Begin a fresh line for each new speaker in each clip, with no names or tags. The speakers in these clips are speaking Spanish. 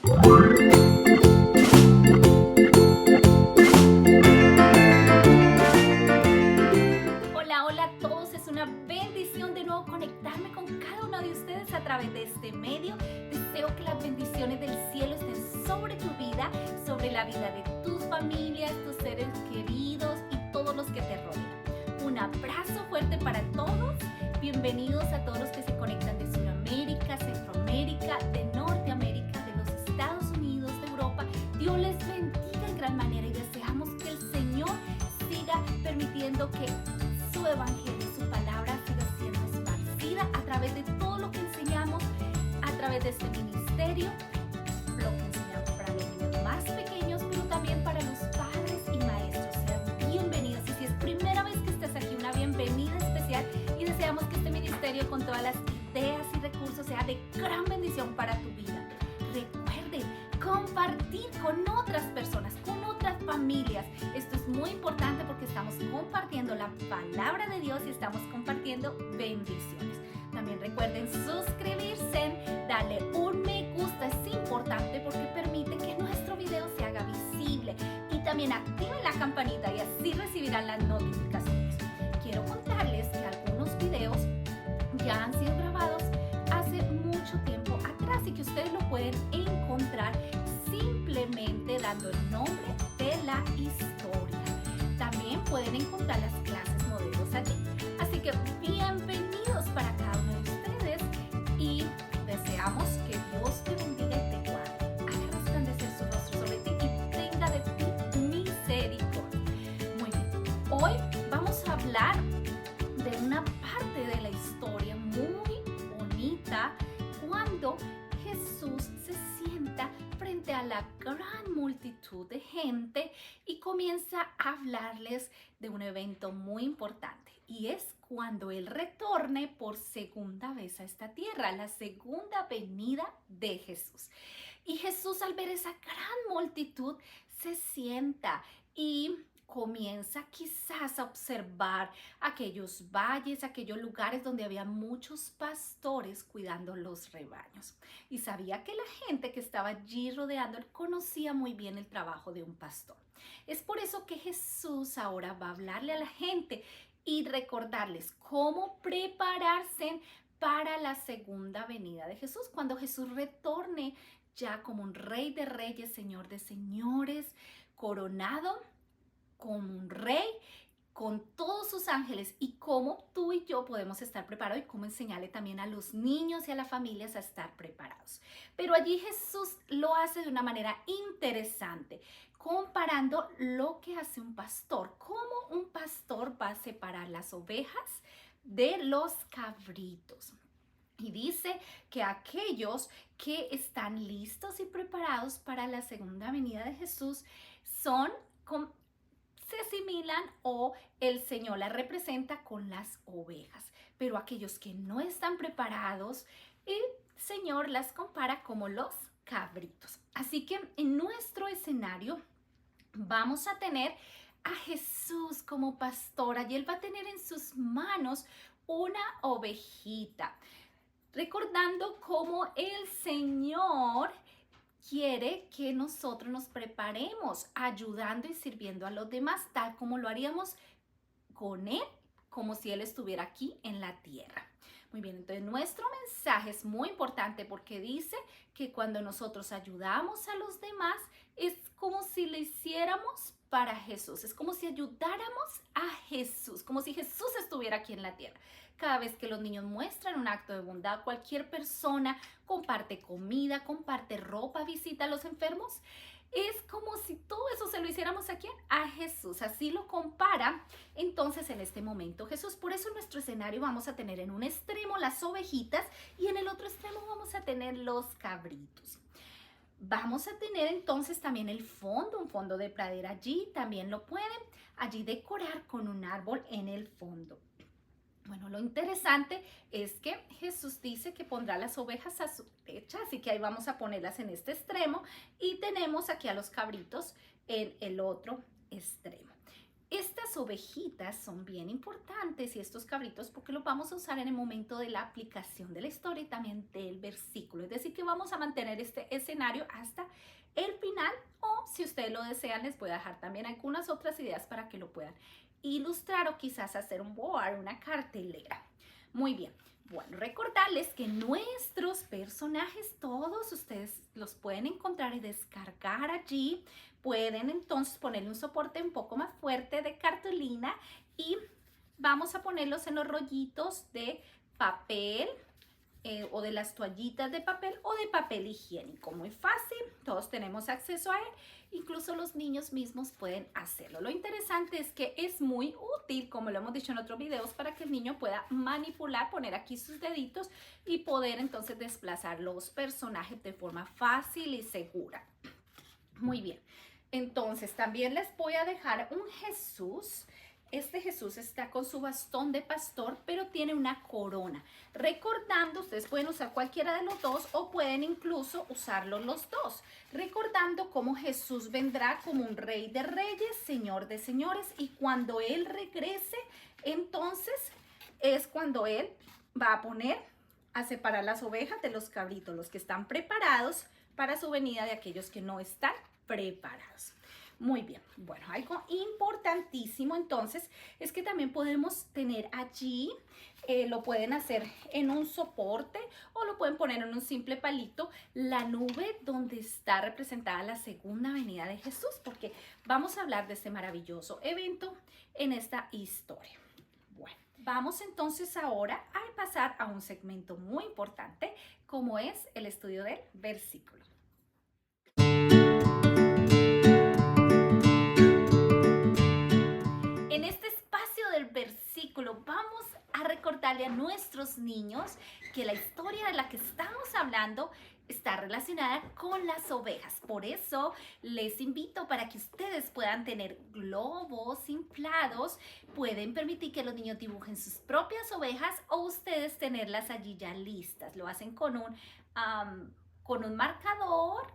Hola, hola a todos, es una bendición de nuevo conectarme con cada uno de ustedes a través de este medio. Deseo que las bendiciones del cielo estén sobre tu vida, sobre la vida de tus familias, tus seres queridos y todos los que te rodean. Un abrazo fuerte para todos, bienvenidos a todos los que se conectan de Sudamérica, Centroamérica, de Norteamérica, de los Estados Unidos, de Europa. Dios les bendiga en gran manera y deseamos que el Señor siga permitiendo que su evangelio, su palabra siga siendo esparcida a través de todo lo que enseñamos, a través de este ministerio, lo que enseñamos para los niños más pequeños, pero también para los padres y maestros. Sean bienvenidos y si es primera vez que estás aquí, una bienvenida especial y deseamos que este ministerio con todas las ideas y recursos sea de gran bendición para tu vida. Recuerden compartir con otras personas, con otras familias. Esto es muy importante porque estamos compartiendo la palabra de Dios y estamos compartiendo bendiciones. También recuerden suscribirse, darle un me gusta, es importante porque permite que nuestro video se haga visible. Y también activen la campanita y así recibirán las notificaciones. Quiero contarles que algunos videos ya han sido grabados hace mucho tiempo atrás y que ustedes lo pueden encontrar simplemente dando el nombre de la historia. También pueden encontrar las clases modelos allí. Así que bienvenidos para cada uno de ustedes y deseamos que Dios te bendiga y te guarde. Haga resplandecer su rostro sobre ti y tenga de ti misericordia. Muy bien, hoy vamos a hablar de una parte de la historia muy bonita cuando Jesús se sienta frente a la gran multitud de gente y comienza a hablarles de un evento muy importante y es cuando Él retorne por segunda vez a esta tierra, la segunda venida de Jesús. Y Jesús al ver esa gran multitud se sienta y comienza quizás a observar aquellos valles, aquellos lugares donde había muchos pastores cuidando los rebaños. Y sabía que la gente que estaba allí rodeando, él conocía muy bien el trabajo de un pastor. Es por eso que Jesús ahora va a hablarle a la gente y recordarles cómo prepararse para la segunda venida de Jesús, cuando Jesús retorne ya como un rey de reyes, señor de señores, coronado como un rey, con todos sus ángeles y cómo tú y yo podemos estar preparados y cómo enseñarle también a los niños y a las familias a estar preparados. Pero allí Jesús lo hace de una manera interesante, comparando lo que hace un pastor, cómo un pastor va a separar las ovejas de los cabritos. Y dice que aquellos que están listos y preparados para la segunda venida de Jesús se asimilan o el Señor las representa con las ovejas. Pero aquellos que no están preparados, el Señor las compara como los cabritos. Así que en nuestro escenario vamos a tener a Jesús como pastor. Allí Él va a tener en sus manos una ovejita, recordando cómo el Señor quiere que nosotros nos preparemos ayudando y sirviendo a los demás, tal como lo haríamos con Él, como si Él estuviera aquí en la tierra. Muy bien, entonces nuestro mensaje es muy importante porque dice que cuando nosotros ayudamos a los demás es como si lo hiciéramos para Jesús, es como si ayudáramos a Jesús, como si Jesús estuviera aquí en la tierra. Cada vez que los niños muestran un acto de bondad, cualquier persona comparte comida, comparte ropa, visita a los enfermos, es como si todo eso se lo hiciéramos aquí a Jesús. Así lo compara entonces en este momento Jesús. Por eso en nuestro escenario vamos a tener en un extremo las ovejitas y en el otro extremo vamos a tener los cabritos. Vamos a tener entonces también el fondo, un fondo de pradera allí, también lo pueden allí decorar con un árbol en el fondo. Bueno, lo interesante es que Jesús dice que pondrá las ovejas a su derecha, así que ahí vamos a ponerlas en este extremo y tenemos aquí a los cabritos en el otro extremo. Estas ovejitas son bien importantes y estos cabritos porque los vamos a usar en el momento de la aplicación de la historia y también del versículo. Es decir, que vamos a mantener este escenario hasta el final, o si ustedes lo desean les voy a dejar también algunas otras ideas para que lo puedan ilustrar o quizás hacer un board, una cartelera. Muy bien. Bueno, recordarles que nuestros personajes, todos ustedes los pueden encontrar y descargar allí. Pueden entonces ponerle un soporte un poco más fuerte de cartulina y vamos a ponerlos en los rollitos de papel o de las toallitas de papel o de papel higiénico. Muy fácil, todos tenemos acceso a él, incluso los niños mismos pueden hacerlo. Lo interesante es que es muy útil, como lo hemos dicho en otros videos, para que el niño pueda manipular, poner aquí sus deditos y poder entonces desplazar los personajes de forma fácil y segura. Muy bien, entonces también les voy a dejar un Jesús. Este Jesús está con su bastón de pastor, pero tiene una corona. Recordando, ustedes pueden usar cualquiera de los dos o pueden incluso usarlos los dos. Recordando cómo Jesús vendrá como un rey de reyes, señor de señores. Y cuando Él regrese, entonces es cuando Él va a separar las ovejas de los cabritos, los que están preparados para su venida de aquellos que no están preparados. Muy bien, bueno, algo importantísimo entonces es que también podemos tener allí, lo pueden hacer en un soporte o lo pueden poner en un simple palito, la nube donde está representada la segunda venida de Jesús, porque vamos a hablar de este maravilloso evento en esta historia. Bueno, vamos entonces ahora a pasar a un segmento muy importante como es el estudio del versículo. En este espacio del versículo vamos a recordarle a nuestros niños que la historia de la que estamos hablando está relacionada con las ovejas. Por eso les invito para que ustedes puedan tener globos inflados. Pueden permitir que los niños dibujen sus propias ovejas o ustedes tenerlas allí ya listas. Lo hacen con un marcador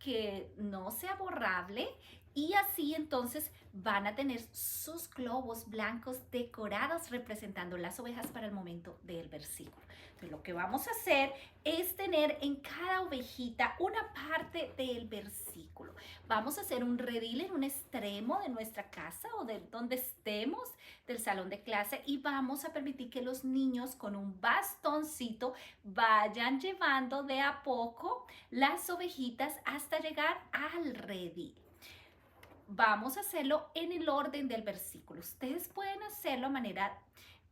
que no sea borrable y así entonces van a tener sus globos blancos decorados representando las ovejas para el momento del versículo. Entonces lo que vamos a hacer es tener en cada ovejita una parte del versículo. Vamos a hacer un redil en un extremo de nuestra casa o de donde estemos del salón de clase y vamos a permitir que los niños con un bastoncito vayan llevando de a poco las ovejitas hasta llegar al redil. Vamos a hacerlo en el orden del versículo. Ustedes pueden hacerlo a manera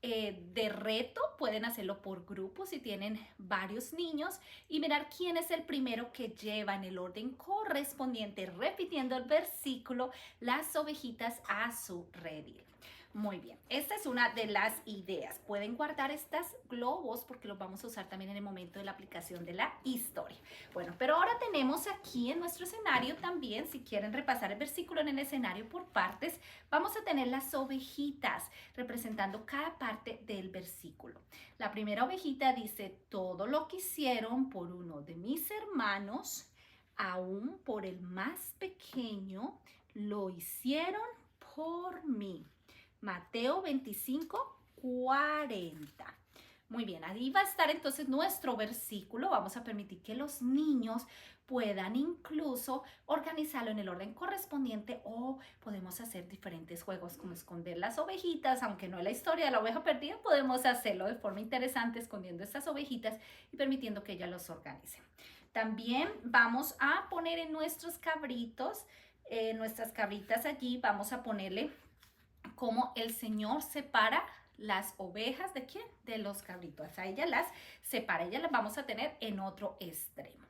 de reto, pueden hacerlo por grupo si tienen varios niños y mirar quién es el primero que lleva en el orden correspondiente, repitiendo el versículo, las ovejitas a su redil. Muy bien, esta es una de las ideas. Pueden guardar estos globos porque los vamos a usar también en el momento de la aplicación de la historia. Bueno, pero ahora tenemos aquí en nuestro escenario también, si quieren repasar el versículo en el escenario por partes, vamos a tener las ovejitas representando cada parte del versículo. La primera ovejita dice: todo lo que hicieron por uno de mis hermanos, aún por el más pequeño, lo hicieron por mí. Mateo 25, 40. Muy bien, ahí va a estar entonces nuestro versículo. Vamos a permitir que los niños puedan incluso organizarlo en el orden correspondiente o podemos hacer diferentes juegos como esconder las ovejitas, aunque no es la historia de la oveja perdida, podemos hacerlo de forma interesante escondiendo estas ovejitas y permitiendo que ellas los organicen. También vamos a poner en nuestros cabritos, nuestras cabritas allí, vamos a ponerle cómo el Señor separa las ovejas ¿de quién? De los cabritos. A ellas las separa, ellas las vamos a tener en otro extremo.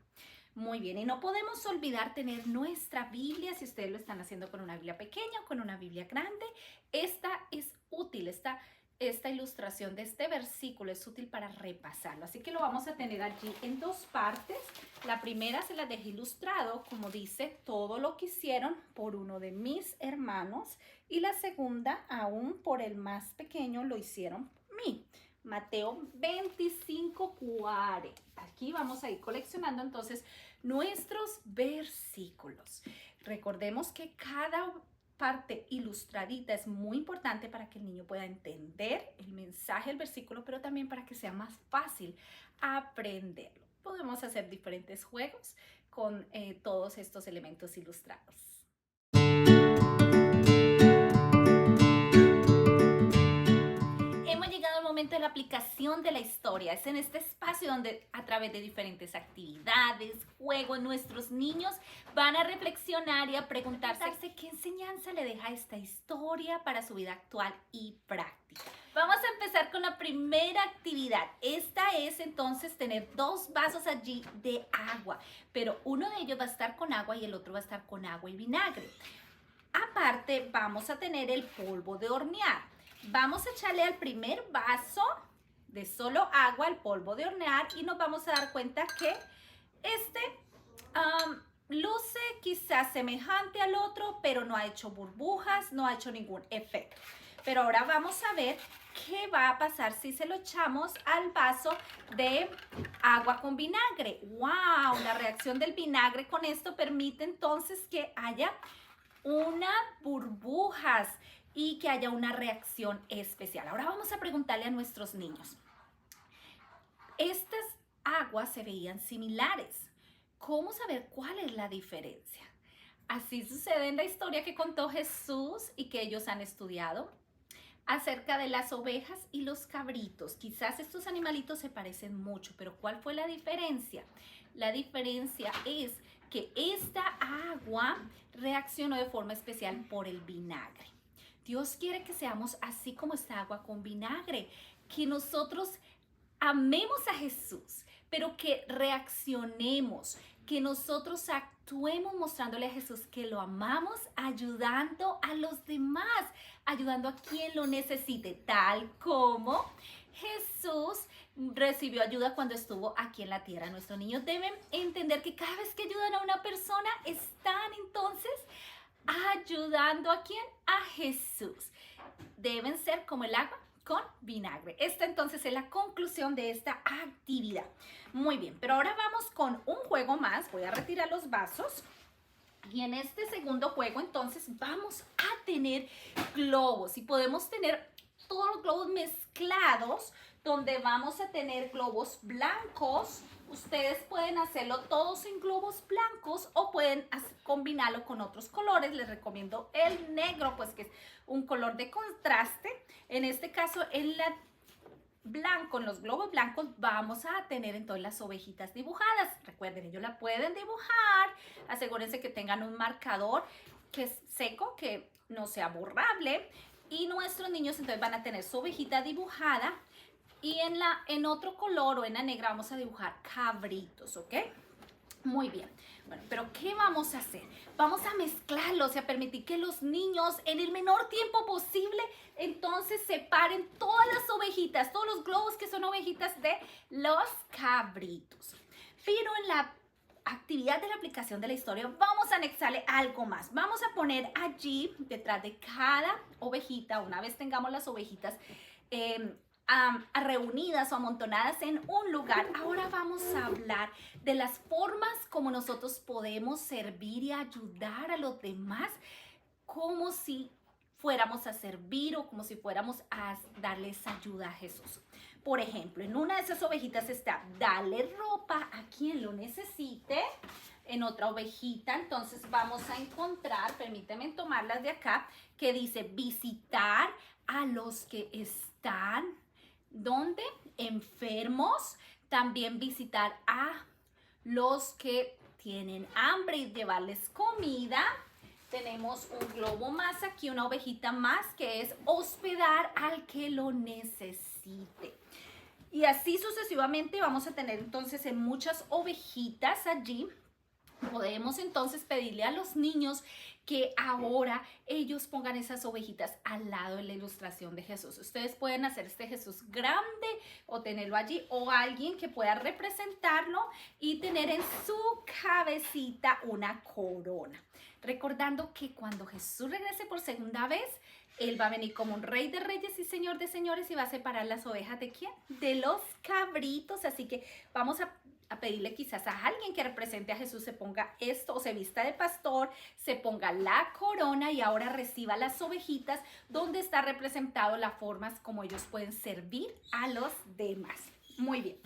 Muy bien, y no podemos olvidar tener nuestra Biblia, si ustedes lo están haciendo con una Biblia pequeña o con una Biblia grande. Esta es útil, esta ilustración de este versículo es útil para repasarlo. Así que lo vamos a tener allí en dos partes. La primera se la dejé ilustrado, como dice, todo lo que hicieron por uno de mis hermanos. Y la segunda, aún por el más pequeño, lo hicieron por mí. Mateo 25, 40. Aquí vamos a ir coleccionando entonces nuestros versículos. Recordemos que cada parte ilustradita es muy importante para que el niño pueda entender el mensaje del versículo, pero también para que sea más fácil aprenderlo. Podemos hacer diferentes juegos con todos estos elementos ilustrados. Hemos llegado al momento de la aplicación de la historia. Es en este espacio donde a través de diferentes actividades, juegos, nuestros niños van a reflexionar y a preguntarse qué enseñanza le deja esta historia para su vida actual y práctica. Vamos a empezar con la primera actividad. Esta es entonces tener 2 vasos allí de agua, pero uno de ellos va a estar con agua y el otro va a estar con agua y vinagre. Aparte vamos a tener el polvo de hornear. Vamos a echarle al primer vaso de solo agua el polvo de hornear y nos vamos a dar cuenta que este luce quizás semejante al otro, pero no ha hecho burbujas, no ha hecho ningún efecto. Pero ahora vamos a ver qué va a pasar si se lo echamos al vaso de agua con vinagre. ¡Wow! La reacción del vinagre con esto permite entonces que haya unas burbujas y que haya una reacción especial. Ahora vamos a preguntarle a nuestros niños. Estas aguas se veían similares. ¿Cómo saber cuál es la diferencia? Así sucede en la historia que contó Jesús y que ellos han estudiado acerca de las ovejas y los cabritos. Quizás estos animalitos se parecen mucho, pero ¿cuál fue la diferencia? La diferencia es que esta agua reaccionó de forma especial por el vinagre. Dios quiere que seamos así como esta agua con vinagre, que nosotros amemos a Jesús, pero que reaccionemos, que nosotros actuemos mostrándole a Jesús que lo amamos, ayudando a los demás, ayudando a quien lo necesite, tal como Jesús recibió ayuda cuando estuvo aquí en la tierra. Nuestros niños deben entender que cada vez que ayudan a una persona, están entonces ayudando ¿a quién? A Jesús. Deben ser como el agua con vinagre. Esta entonces es la conclusión de esta actividad. Muy bien, pero ahora vamos con un juego más. Voy a retirar los vasos. Y en este segundo juego entonces vamos a tener globos. Y podemos tener todos los globos mezclados, donde vamos a tener globos blancos. Ustedes pueden hacerlo todos en globos blancos o pueden combinarlo con otros colores. Les recomiendo el negro, pues que es un color de contraste. En este caso, en los globos blancos vamos a tener entonces las ovejitas dibujadas. Recuerden, ellos la pueden dibujar. Asegúrense que tengan un marcador que es seco, que no sea borrable. Y nuestros niños entonces van a tener su ovejita dibujada. Y en otro color o en la negra vamos a dibujar cabritos, ¿ok? Muy bien. Bueno, pero ¿qué vamos a hacer? Vamos a mezclarlos y a permitir que los niños en el menor tiempo posible entonces separen todas las ovejitas, todos los globos que son ovejitas de los cabritos. Pero en la actividad de la aplicación de la historia vamos a anexarle algo más. Vamos a poner allí detrás de cada ovejita, una vez tengamos las ovejitas reunidas o amontonadas en un lugar, ahora vamos a hablar de las formas como nosotros podemos servir y ayudar a los demás, como si fuéramos a servir o como si fuéramos a darles ayuda a Jesús. Por ejemplo, en una de esas ovejitas está darle ropa a quien lo necesite. En otra ovejita, entonces vamos a encontrar, permítanme tomarlas de acá, que dice visitar a los que están, ¿dónde? Enfermos. También visitar a los que tienen hambre y llevarles comida. Tenemos un globo más aquí, una ovejita más, que es hospedar al que lo necesite. Y así sucesivamente vamos a tener entonces en muchas ovejitas allí. Podemos entonces pedirle a los niños que ahora ellos pongan esas ovejitas al lado de la ilustración de Jesús. Ustedes pueden hacer este Jesús grande o tenerlo allí, o alguien que pueda representarlo y tener en su cabecita una corona. Recordando que cuando Jesús regrese por segunda vez, Él va a venir como un rey de reyes y señor de señores y va a separar las ovejas ¿de quién? De los cabritos. Así que vamos a a pedirle quizás a alguien que represente a Jesús se ponga esto o se vista de pastor, se ponga la corona y ahora reciba las ovejitas donde está representado las formas como ellos pueden servir a los demás. Muy bien.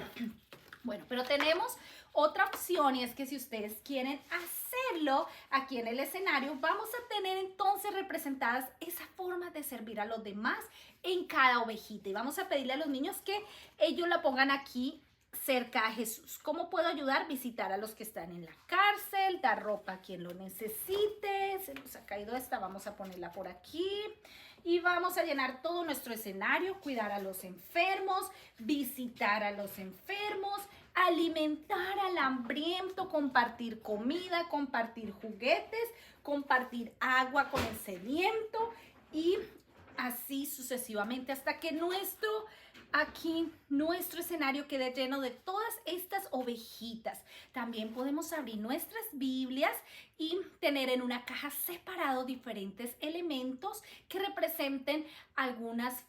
Bueno, pero tenemos otra opción y es que si ustedes quieren hacerlo aquí en el escenario, vamos a tener entonces representadas esas formas de servir a los demás en cada ovejita. Y vamos a pedirle a los niños que ellos la pongan aquí cerca a Jesús. ¿Cómo puedo ayudar? Visitar a los que están en la cárcel, dar ropa a quien lo necesite. Se nos ha caído esta, vamos a ponerla por aquí. Y vamos a llenar todo nuestro escenario, cuidar a los enfermos, visitar a los enfermos, alimentar al hambriento, compartir comida, compartir juguetes, compartir agua con el sediento y así sucesivamente hasta que nuestro escenario quede lleno de todas estas ovejitas. También podemos abrir nuestras Biblias y tener en una caja separado diferentes elementos que representen algunas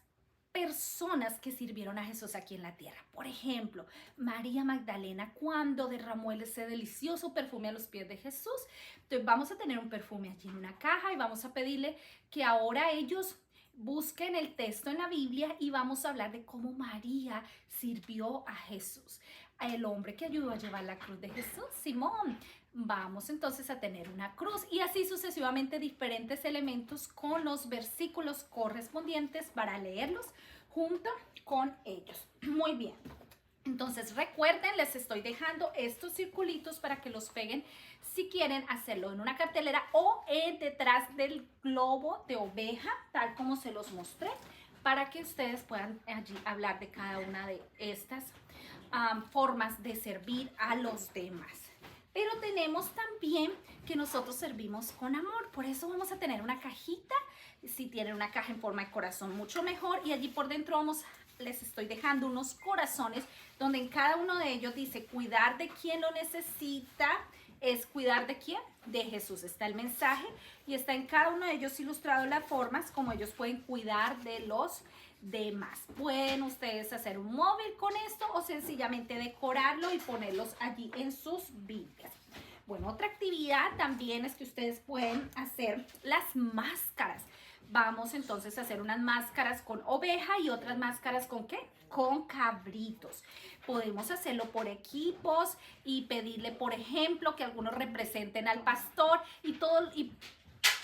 personas que sirvieron a Jesús aquí en la tierra. Por ejemplo, María Magdalena cuando derramó ese delicioso perfume a los pies de Jesús. Entonces vamos a tener un perfume allí en una caja y vamos a pedirle que ahora ellos busquen el texto en la Biblia y vamos a hablar de cómo María sirvió a Jesús. El hombre que ayudó a llevar la cruz de Jesús, Simón. Vamos entonces a tener una cruz y así sucesivamente diferentes elementos con los versículos correspondientes para leerlos junto con ellos. Muy bien. Entonces recuerden, les estoy dejando estos circulitos para que los peguen si quieren hacerlo en una cartelera o detrás del globo de oveja, tal como se los mostré, para que ustedes puedan allí hablar de cada una de estas formas de servir a los demás. Pero tenemos también que nosotros servimos con amor, por eso vamos a tener una cajita, si tienen una caja en forma de corazón mucho mejor y allí por dentro les estoy dejando unos corazones donde en cada uno de ellos dice cuidar de quien lo necesita, es cuidar de quién, de Jesús. Está el mensaje y está en cada uno de ellos ilustrado las formas como ellos pueden cuidar de los demás. Pueden ustedes hacer un móvil con esto o sencillamente decorarlo y ponerlos allí en sus Biblias. Bueno, otra actividad también es que ustedes pueden hacer las máscaras. Vamos entonces a hacer unas máscaras con oveja y otras máscaras ¿con qué? Con cabritos. Podemos hacerlo por equipos y pedirle, por ejemplo, que algunos representen al pastor y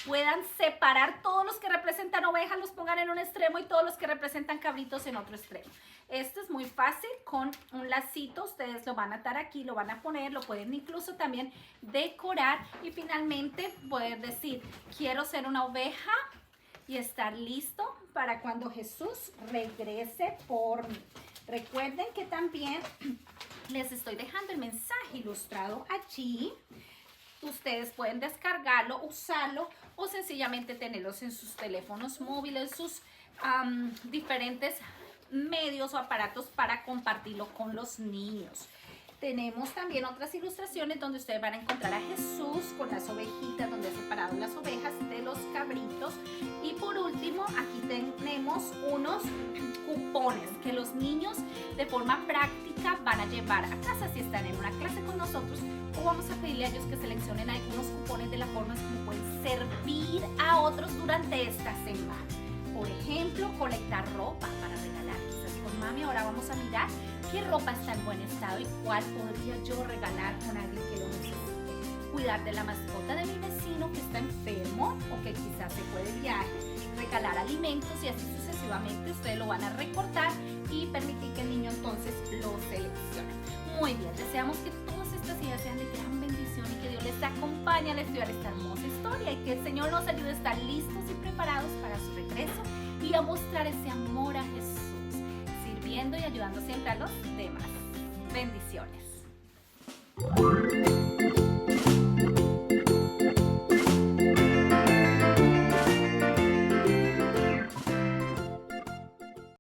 puedan separar todos los que representan ovejas, los pongan en un extremo y todos los que representan cabritos en otro extremo. Esto es muy fácil, con un lacito ustedes lo van a atar aquí, lo van a poner, lo pueden incluso también decorar y finalmente poder decir, quiero ser una oveja y estar listo para cuando Jesús regrese por mí. Recuerden que también les estoy dejando el mensaje ilustrado allí. Ustedes pueden descargarlo, usarlo o sencillamente tenerlos en sus teléfonos móviles, sus diferentes medios o aparatos para compartirlo con los niños. Tenemos también otras ilustraciones donde ustedes van a encontrar a Jesús con las ovejitas, donde he separado las ovejas de los cabritos. Y por último, aquí tenemos unos cupones que los niños de forma práctica van a llevar a casa si están en una clase con nosotros, o vamos a pedirle a ellos que seleccionen algunos cupones de la forma como pueden servir a otros durante esta semana. Por ejemplo, colectar ropa para regalar. Quizás con mami ahora vamos a mirar qué ropa está en buen estado y cuál podría yo regalar con alguien que lo necesite. Cuidar de la mascota de mi vecino que está enfermo o que quizás se fue de viaje. Regalar alimentos y así sucesivamente. Ustedes lo van a recortar y permitir que el niño entonces lo seleccione. Muy bien, deseamos que todas estas ideas sean de gran bendición y que Dios les acompañe al estudiar esta hermosa historia y que el Señor nos ayude a estar listos y preparados para su regreso y a mostrar ese amor a Jesús, sirviendo y ayudando siempre a los demás. Bendiciones.